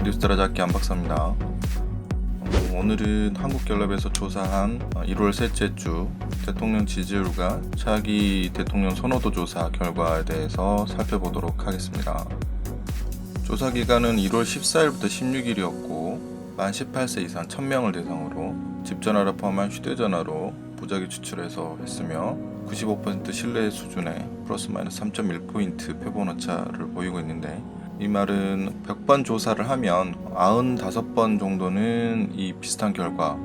뉴스타라잡기 안박사입니다. 오늘은 한국갤럽에서 조사한 1월 셋째 주 대통령 지지율과 차기 대통령 선호도 조사 결과에 대해서 살펴보도록 하겠습니다. 조사 기간은 1월 14일부터 16일이었고 만 18세 이상 1000명을 대상으로 집전화를 포함한 휴대전화로 무작위 추출해서 했으며 95% 신뢰 수준의 플러스 마이너스 3.1포인트 표본 오차를 보이고 있는데, 이 말은 100번 조사를 하면 95번 정도는 이 비슷한 결과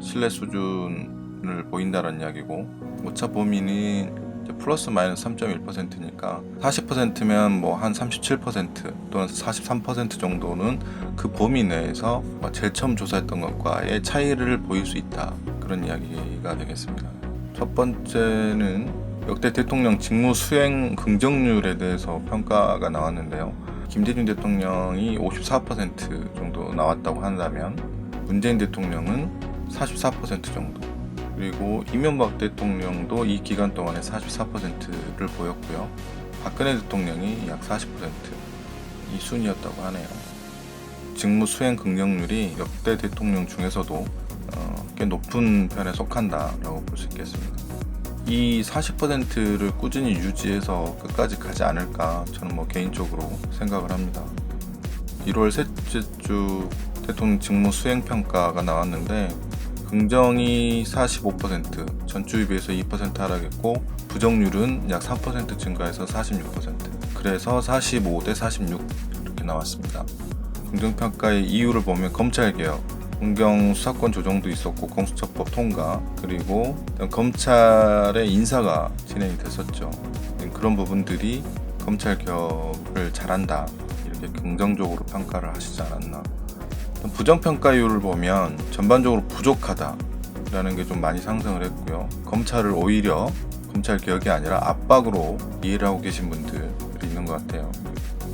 신뢰 수준을 보인다는 이야기고, 오차 범위는 플러스 마이너스 3.1%니까 40%면 뭐 한 37% 또는 43% 정도는 그 범위 내에서 제일 처음 조사했던 것과의 차이를 보일 수 있다, 그런 이야기가 되겠습니다. 첫 번째는 역대 대통령 직무 수행 긍정률에 대해서 평가가 나왔는데요. 김대중 대통령이 54% 정도 나왔다고 한다면 문재인 대통령은 44% 정도, 그리고 이명박 대통령도 이 기간 동안에 44%를 보였고요. 박근혜 대통령이 약 40%, 이 순이었다고 하네요. 직무 수행 긍정률이 역대 대통령 중에서도 꽤 높은 편에 속한다라고 볼 수 있겠습니다. 이 40%를 꾸준히 유지해서 끝까지 가지 않을까 저는 개인적으로 생각을 합니다. 1월 셋째 주 대통령 직무 수행 평가가 나왔는데, 긍정이 45%, 전주에 비해서 2% 하락했고 부정률은 약 3% 증가해서 46%, 그래서 45대 46 이렇게 나왔습니다. 긍정평가의 이유를 보면 검찰개혁, 검경 수사권 조정도 있었고 공수처법 통과, 그리고 검찰의 인사가 진행이 됐었죠. 그런 부분들이 검찰 개혁을 잘한다, 이렇게 긍정적으로 평가를 하시지 않았나. 부정평가율을 보면 전반적으로 부족하다라는 게 좀 많이 상승을 했고요. 검찰을 오히려 검찰 개혁이 아니라 압박으로 이해를 하고 계신 분들이 있는 것 같아요.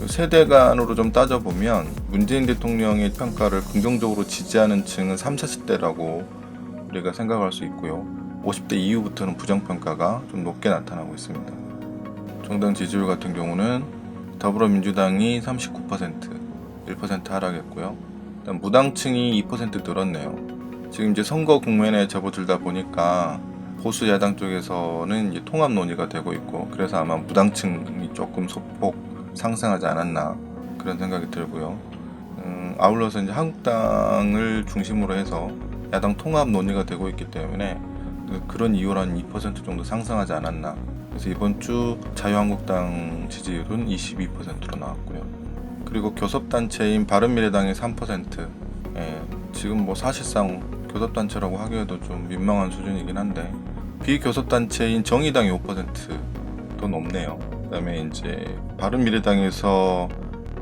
세대 간으로 좀 따져보면 문재인 대통령의 평가를 긍정적으로 지지하는 층은 30, 40대라고 우리가 생각할 수 있고요. 50대 이후부터는 부정평가가 좀 높게 나타나고 있습니다. 정당 지지율 같은 경우는 더불어민주당이 39%, 1% 하락했고요. 무당층이 2% 늘었네요. 지금 이제 선거 국면에 접어들다 보니까 보수 야당 쪽에서는 이제 통합 논의가 되고 있고, 그래서 아마 무당층이 조금 소폭 상승하지 않았나, 그런 생각이 들고요. 아울러서 이제 한국당을 중심으로 해서 야당 통합 논의가 되고 있기 때문에 그런 이유로 한 2% 정도 상승하지 않았나. 그래서 이번 주 자유한국당 지지율은 22%로 나왔고요. 그리고 교섭단체인 바른미래당이 3%, 지금 사실상 교섭단체라고 하기에도 좀 민망한 수준이긴 한데, 비교섭단체인 정의당이 5%도 높네요. 그 다음에 이제 바른미래당에서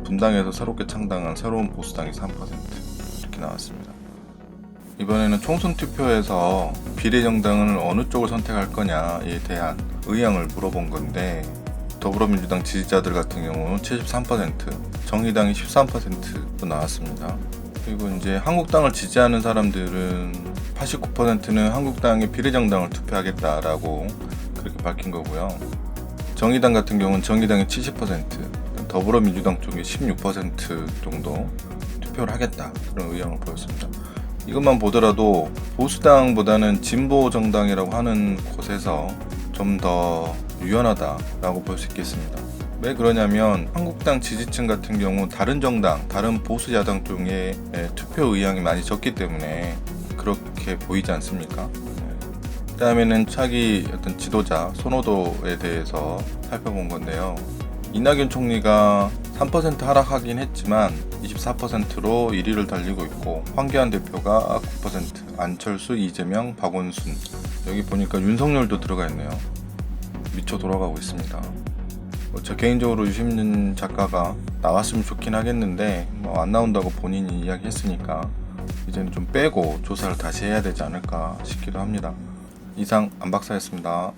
분당해서 새롭게 창당한 새로운 보수당이 3% 이렇게 나왔습니다. 이번에는 총선 투표에서 비례정당을 어느 쪽을 선택할 거냐에 대한 의향을 물어본 건데, 더불어민주당 지지자들 같은 경우는 73%, 정의당이 13%도 나왔습니다. 그리고 이제 한국당을 지지하는 사람들은 89%는 한국당의 비례정당을 투표하겠다라고 그렇게 밝힌 거고요. 정의당 같은 경우는 정의당이 70%, 더불어민주당 쪽이 16% 정도 투표를 하겠다, 그런 의향을 보였습니다. 이것만 보더라도 보수당보다는 진보 정당이라고 하는 곳에서 좀 더 유연하다라고 볼 수 있겠습니다. 왜 그러냐면 한국당 지지층 같은 경우 다른 정당, 다른 보수 야당 쪽에 투표 의향이 많이 적기 때문에 그렇게 보이지 않습니까? 그 다음에는 차기 어떤 지도자 선호도에 대해서 살펴본 건데요. 이낙연 총리가 3% 하락하긴 했지만 24%로 1위를 달리고 있고, 황교안 대표가 9%, 안철수, 이재명, 박원순, 여기 보니까 윤석열도 들어가 있네요. 미쳐 돌아가고 있습니다. 저 개인적으로 유시민 작가가 나왔으면 좋긴 하겠는데 안 나온다고 본인이 이야기했으니까 이제는 좀 빼고 조사를 다시 해야 되지 않을까 싶기도 합니다. 이상 안박사였습니다.